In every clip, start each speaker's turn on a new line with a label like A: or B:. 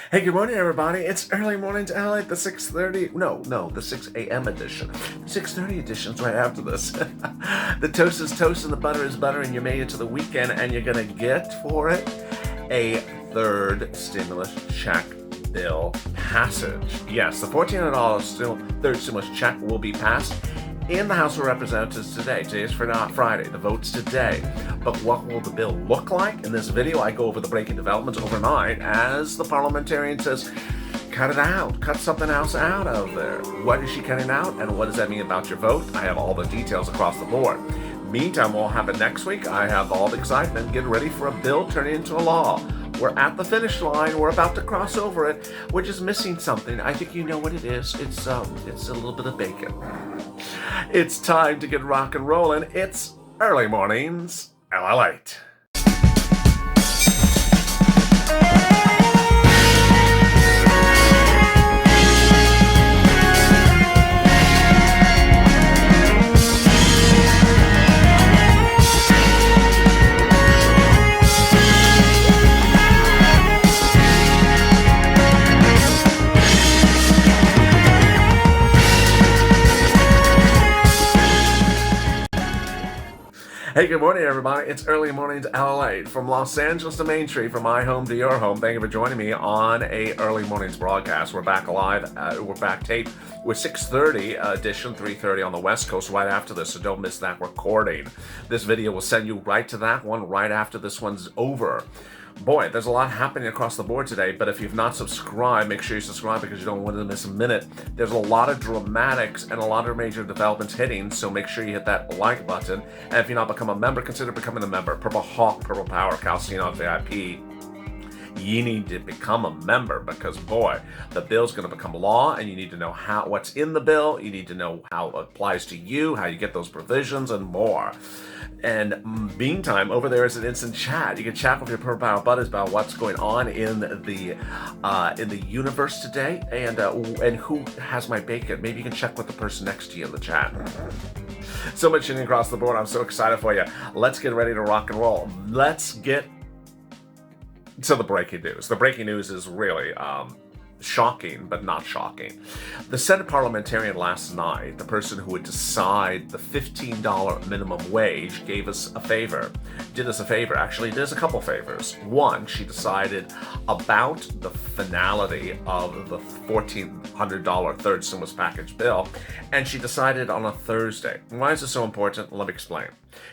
A: Hey, good morning, everybody. It's early mornings LATE, the 6:30, the 6 a.m. edition. 6:30 edition's right after this. The toast is toast and the butter is butter, and you made it to the weekend, and you're gonna get for it a third stimulus check bill passage. Yes, the $1,400 third stimulus check will be passed in the House of Representatives today. Today is Friday. The vote's today. But what will the bill look like? In this video, I go over the breaking developments overnight as the parliamentarian says, cut it out. Cut something else out of there. What is she cutting out, and what does that mean about your vote? I have all the details across the board. Meantime, we'll have it next week. I have all the excitement. Get ready for a bill turning into a law. We're at the finish line. We're about to cross over it. We're just missing something. I think you know what it is. It's a little bit of bacon. It's time to get rock and rolling. It's early mornings LATE. Hey, good morning, everybody. It's early mornings LATE. From Los Angeles to Main Street, from my home to your home. Thank you for joining me on a early mornings broadcast. We're back live. We're back tape with 6:30 edition, 3:30 on the West Coast right after this, so don't miss that recording. This video will send you right to that one right after this one's over. Boy, there's a lot happening across the board today, but if you've not subscribed, make sure you subscribe because you don't want to miss a minute. There's a lot of dramatics and a lot of major developments hitting, so make sure you hit that like button. And if you're not become a member, consider becoming a member. Purple Hawk, Purple Power, Calcinon VIP. You need to become a member because, boy, the bill's going to become law, and you need to know what's in the bill. You need to know how it applies to you, how you get those provisions, and more. And meantime, over there is an instant chat. You can chat with your Purple Power buddies about what's going on in the universe today, and who has my bacon. Maybe you can check with the person next to you in the chat. So much shooting across the board. I'm so excited for you. Let's get ready to rock and roll. Let's get to the breaking news. The breaking news is really shocking, but not shocking. The Senate parliamentarian last night, the person who would decide the $15 minimum wage, did us a favor. Actually, did us a couple favors. One, she decided about the finality of the $1,400 third stimulus package bill, and she decided on a Thursday. Why is this so important? Let me explain.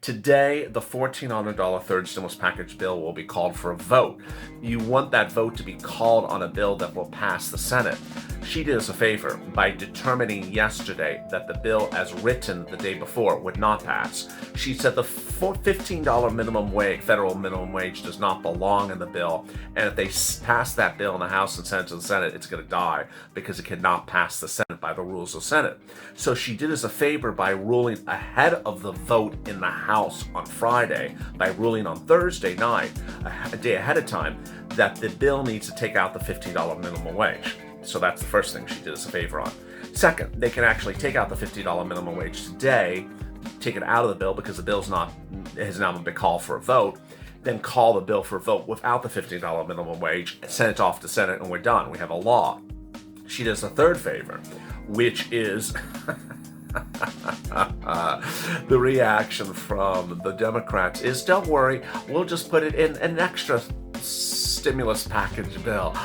A: Today, the $1,400 third stimulus package bill will be called for a vote. You want that vote to be called on a bill that will pass the Senate. She did us a favor by determining yesterday that the bill as written the day before would not pass. She said the $15 minimum wage, federal minimum wage, does not belong in the bill, and if they pass that bill in the House and send it to the Senate, it's going to die because it cannot pass the Senate by the rules of Senate. So she did us a favor by ruling ahead of the vote in the House on Friday, by ruling on Thursday night, a day ahead of time, that the bill needs to take out the $15 minimum wage. So that's the first thing she did us a favor on. Second, they can actually take out the $15 minimum wage today, take it out of the bill because the bill's has now been called for a vote, then call the bill for a vote without the $15 minimum wage, send it off to Senate, and we're done. We have a law. She does a third favor, which is the reaction from the Democrats is, don't worry, we'll just put it in an extra stimulus package bill.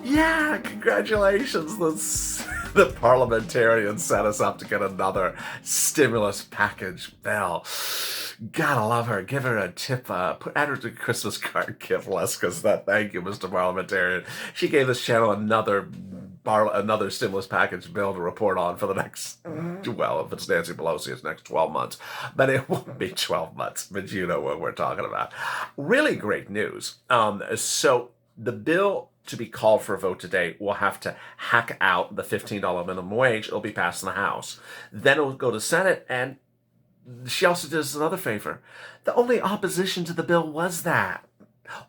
A: Yeah, congratulations. The parliamentarians set us up to get another stimulus package bill. Gotta love her. Give her a tip. Add her to a Christmas card gift list because thank you, Mr. Parliamentarian. She gave this channel another stimulus package bill to report on for the next, well, if it's Nancy Pelosi, it's next 12 months. But it won't be 12 months, but you know what we're talking about. Really great news. So the bill to be called for a vote today will have to hack out the $15 minimum wage. It'll be passed in the House. Then it will go to Senate, and she also did us another favor. The only opposition to the bill was that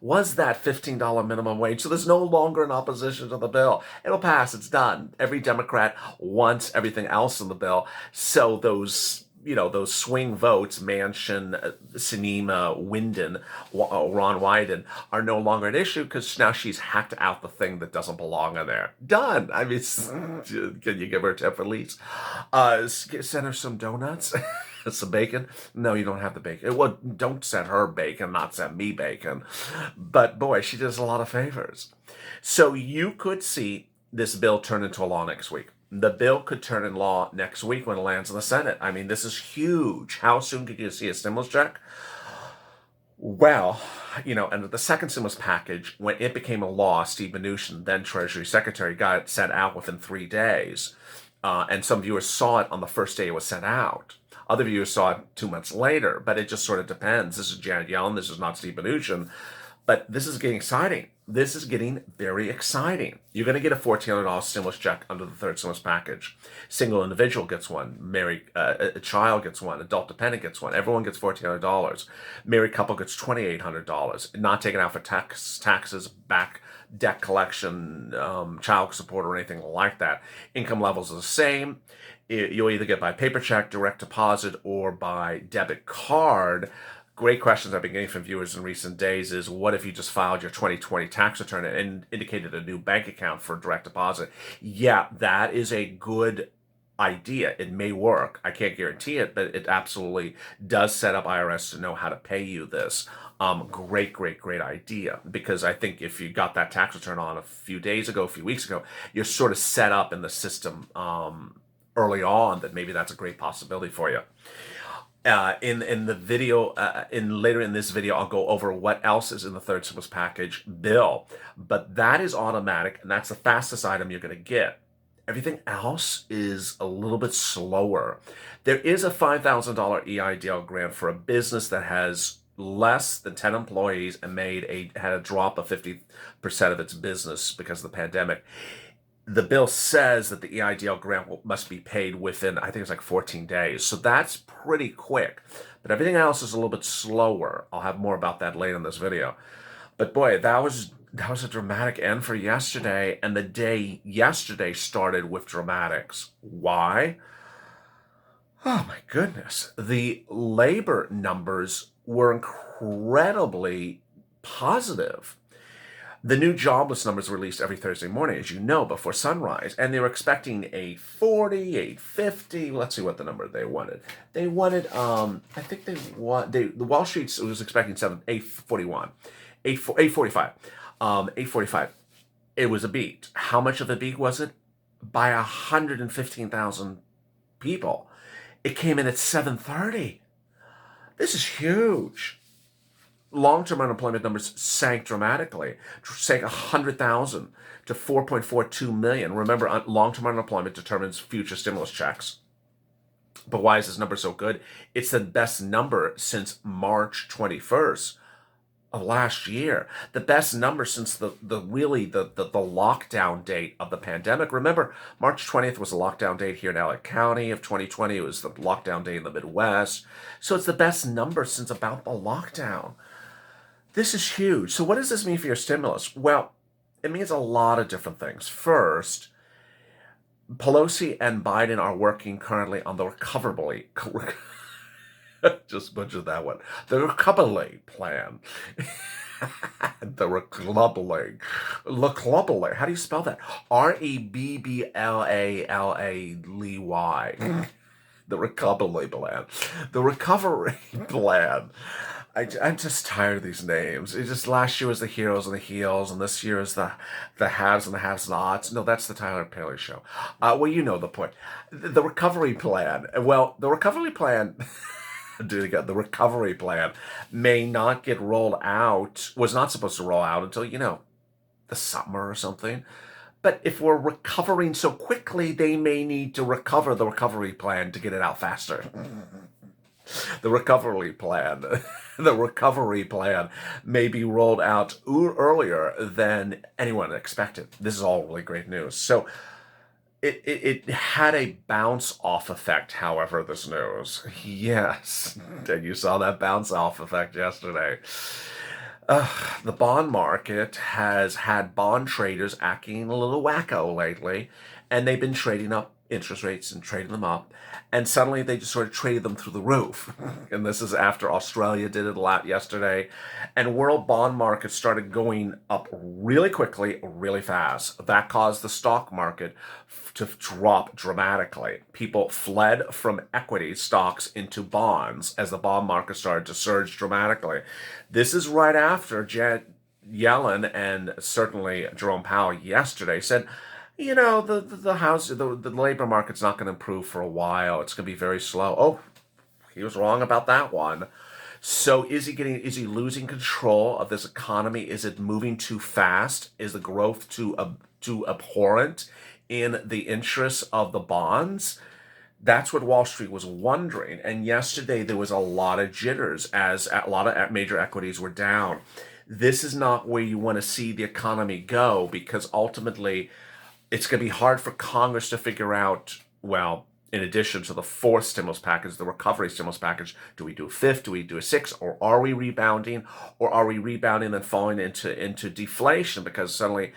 A: $15 minimum wage. So there's no longer an opposition to the bill. It'll pass. It's done. Every Democrat wants everything else in the bill. So those those swing votes, Manchin, Sinema, Wyndon, Ron Wyden, are no longer an issue because now she's hacked out the thing that doesn't belong in there. Done. I mean, can you give her a tip at least? Send her some donuts. Some bacon? No, you don't have the bacon. Well, don't send her bacon, not send me bacon. But boy, she does a lot of favors. So you could see this bill turn into a law next week. The bill could turn in law next week when it lands in the Senate. I mean, this is huge. How soon could you see a stimulus check? Well, and the second stimulus package, when it became a law, Steve Mnuchin, then Treasury Secretary, got it sent out within 3 days. And some viewers saw it on the first day it was sent out. Other viewers saw it 2 months later, but it just sort of depends. This is Janet Yellen. This is not Steve Mnuchin. But this is getting exciting. This is getting very exciting. You're going to get a $1,400 stimulus check under the third stimulus package. Single individual gets one. Married, a child gets one. Adult dependent gets one. Everyone gets $1,400. Married couple gets $2,800. Not taken out for taxes, back debt collection, child support, or anything like that. Income levels are the same. You'll either get by paper check, direct deposit, or by debit card. Great questions I've been getting from viewers in recent days is, what if you just filed your 2020 tax return and indicated a new bank account for direct deposit? Yeah, that is a good idea. It may work. I can't guarantee it, but it absolutely does set up IRS to know how to pay you this. Great idea. Because I think if you got that tax return on a few weeks ago, you're sort of set up in the system early on that maybe that's a great possibility for you. In the video, later in this video, I'll go over what else is in the third stimulus package bill. But that is automatic, and that's the fastest item you're going to get. Everything else is a little bit slower. There is a $5,000 EIDL grant for a business that has less than 10 employees and had a drop of 50% of its business because of the pandemic. The bill says that the EIDL grant must be paid within, I think it's like 14 days. So that's pretty quick. But everything else is a little bit slower. I'll have more about that later in this video. But boy, that was a dramatic end for yesterday. And the day yesterday started with dramatics. Why? Oh my goodness. The labor numbers were incredibly positive. The new jobless numbers are released every Thursday morning, as you know, before sunrise. And they were expecting a 40, a 50. Let's see what the number they wanted. They wanted, I think the Wall Street was expecting 841, 845, 845. It was a beat. How much of a beat was it? By 115,000 people. It came in at 730. This is huge. Long-term unemployment numbers sank dramatically, sank 100,000 to 4.42 million. Remember, long-term unemployment determines future stimulus checks. But why is this number so good? It's the best number since March 21st of last year. The best number since the lockdown date of the pandemic. Remember, March 20th was the lockdown date here in LA County of 2020. It was the lockdown date in the Midwest. So it's the best number since about the lockdown. This is huge. So what does this mean for your stimulus? Well, it means a lot of different things. First, Pelosi and Biden are working currently on the recovery, just butchered that one, the recovery plan. The recovery. How do you spell that? REBBLALALEY. The recovery plan. The recovery plan. I'm just tired of these names. It's just last year was the heroes and the heels, and this year is the haves and the have-nots. No, that's the Tyler Perry show. Well, you know the point. The recovery plan. Well, the recovery plan... the recovery plan may not get rolled out, was not supposed to roll out until, the summer or something. But if we're recovering so quickly, they may need to recover the recovery plan to get it out faster. The recovery plan. The recovery plan may be rolled out earlier than anyone expected. This is all really great news. So it had a bounce-off effect, however, this news. Yes, and you saw that bounce-off effect yesterday. The bond market has had bond traders acting a little wacko lately, and they've been trading up interest rates and traded them up. And suddenly they just sort of traded them through the roof. And this is after Australia did it a lot yesterday. And world bond markets started going up really quickly, really fast. That caused the stock market to drop dramatically. People fled from equity stocks into bonds as the bond market started to surge dramatically. This is right after Yellen and certainly Jerome Powell yesterday said, the labor market's not going to improve for a while. It's going to be very slow. Oh, he was wrong about that one. So is he losing control of this economy? Is it moving too fast? Is the growth too abhorrent in the interests of the bonds? That's what Wall Street was wondering. And yesterday there was a lot of jitters as a lot of major equities were down. This is not where you want to see the economy go, because ultimately it's going to be hard for Congress to figure out, well, in addition to the fourth stimulus package, the recovery stimulus package, do we do a fifth, do we do a sixth, or are we rebounding? Or are we rebounding and falling into deflation? Because suddenly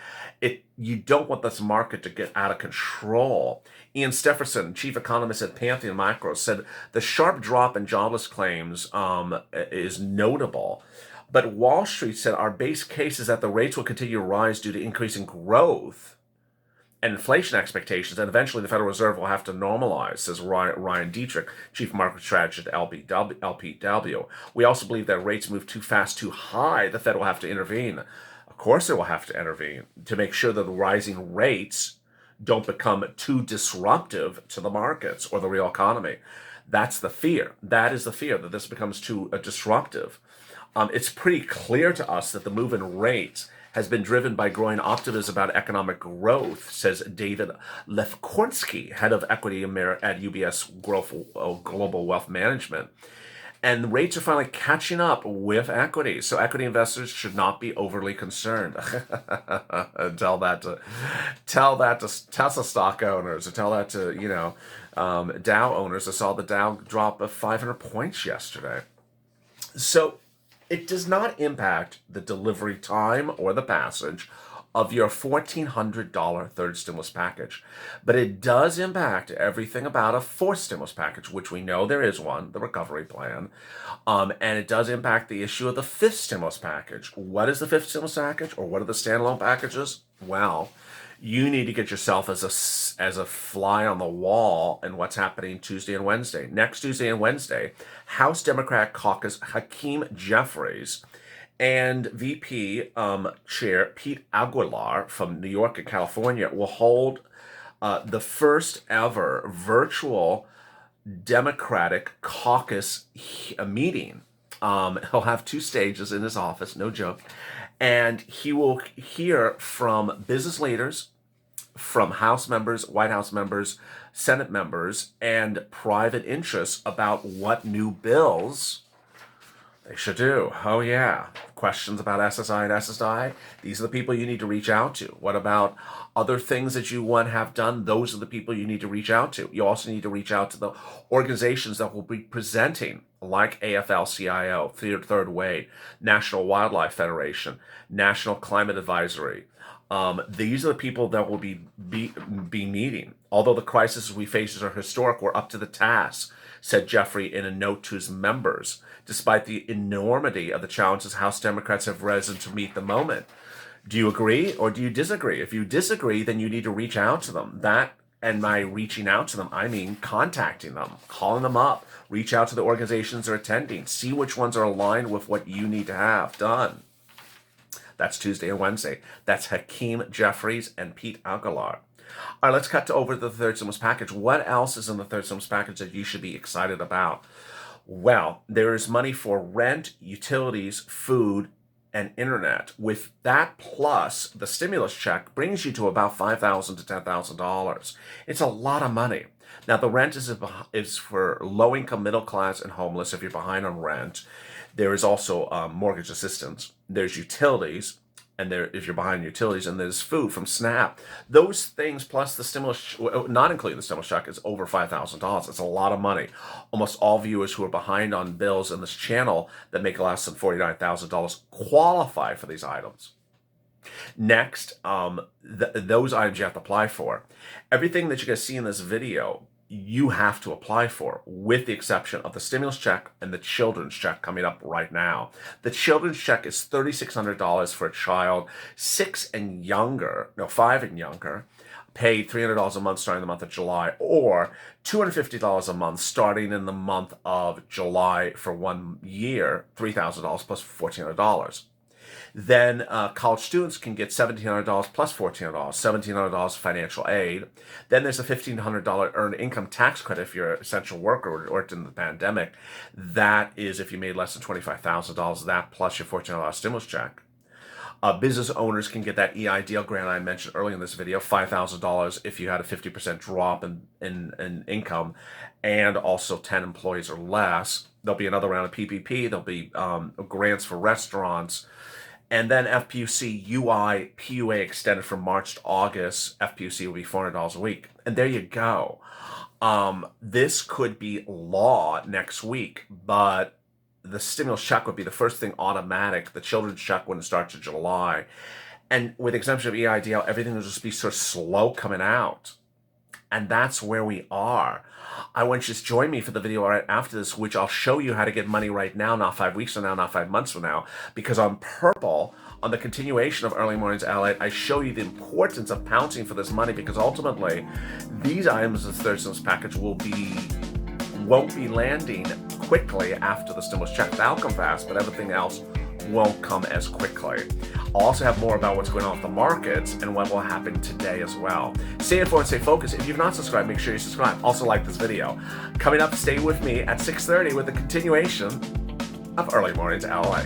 A: you don't want this market to get out of control. Ian Stephenson, chief economist at Pantheon Macro, said the sharp drop in jobless claims is notable. But Wall Street said our base case is that the rates will continue to rise due to increasing growth and inflation expectations, and eventually the Federal Reserve will have to normalize, says Ryan Dietrich, chief market strategist at LPW. We also believe that rates move too fast, too high, the Fed will have to intervene. Of course it will have to intervene to make sure that the rising rates don't become too disruptive to the markets or the real economy. That's the fear. That is the fear, that this becomes too disruptive. It's pretty clear to us that the move in rates has been driven by growing optimism about economic growth, says David Lefkornsky, head of equity at UBS Global Wealth Management. And rates are finally catching up with equities, so equity investors should not be overly concerned. Tell that to Tesla stock owners, or tell that to Dow owners. I saw the Dow drop of 500 points yesterday. So it does not impact the delivery time or the passage of your $1,400 third stimulus package. But it does impact everything about a fourth stimulus package, which we know there is one, the recovery plan. And it does impact the issue of the fifth stimulus package. What is the fifth stimulus package, or what are the standalone packages? Well, you need to get yourself as a fly on the wall in what's happening Tuesday and Wednesday. Next Tuesday and Wednesday, House Democrat Caucus Hakeem Jeffries and VP Chair Pete Aguilar from New York and California will hold the first ever virtual Democratic caucus meeting. He'll have 2 stages in his office, no joke. And he will hear from business leaders, from House members, White House members, Senate members, and private interests about what new bills they should do. Oh yeah, questions about SSI and SSI, these are the people you need to reach out to. What about other things that you want to have done? Those are the people you need to reach out to. You also need to reach out to the organizations that will be presenting, like AFL-CIO, Third Way, National Wildlife Federation, National Climate Advisory. These are the people that will be meeting. Although the crises we face are historic, we're up to the task, said Jeffrey in a note to his members. Despite the enormity of the challenges, House Democrats have risen to meet the moment. Do you agree or do you disagree? If you disagree, then you need to reach out to them. And by reaching out to them, I mean contacting them, calling them up, reach out to the organizations they're attending, see which ones are aligned with what you need to have done. That's Tuesday and Wednesday. That's Hakeem Jeffries and Pete Aguilar. All right, let's cut over to the third stimulus package. What else is in the third stimulus package that you should be excited about? Well, there is money for rent, utilities, food, and internet. With that plus the stimulus check brings you to about $5,000 to $10,000. It's a lot of money. Now, the rent is for low-income, middle class, and homeless if you're behind on rent. There is also mortgage assistance. There's utilities, and if you're behind utilities, and there's food from SNAP. Those things plus the stimulus, not including the stimulus check, is over $5,000. It's a lot of money. Almost all viewers who are behind on bills in this channel that make less than $49,000 qualify for these items. Next, those items you have to apply for. Everything that you're going to see in this video, you have to apply for, with the exception of the stimulus check and the children's check coming up right now. The children's check is $3,600 for a child 5 and younger, pay $300 a month starting the month of July, or $250 a month starting in the month of July for 1 year, $3,000 plus $1,400. Then college students can get $1,700 plus $1,400, $1,700 financial aid. Then there's a $1,500 earned income tax credit if you're an essential worker or worked in the pandemic. That is if you made less than $25,000, that plus your $1,400 stimulus check. Business owners can get that EIDL grant I mentioned earlier in this video, $5,000 if you had a 50% drop in income and also 10 employees or less. There'll be another round of PPP. There'll be grants for restaurants. And then FPUC UI PUA extended from March to August. FPUC will be $400 a week. And there you go. This could be law next week, but the stimulus check would be the first thing automatic. The children's check wouldn't start to July. And with the exemption of EIDL, everything will just be sort of slow coming out. And that's where we are. I want you to join me for the video right after this, which I'll show you how to get money right now, not 5 weeks from now, not 5 months from now. Because on purple, on the continuation of Early Mornings LA, I show you the importance of pouncing for this money, because ultimately, these items in the third stimulus package won't be landing quickly after the stimulus check. That'll come fast, but everything else won't come as quickly. I'll also have more about what's going on with the markets and what will happen today as well. Stay informed, stay focused. If you've not subscribed, make sure you subscribe. Also like this video. Coming up, stay with me at 6:30 with the continuation of Early Mornings LA.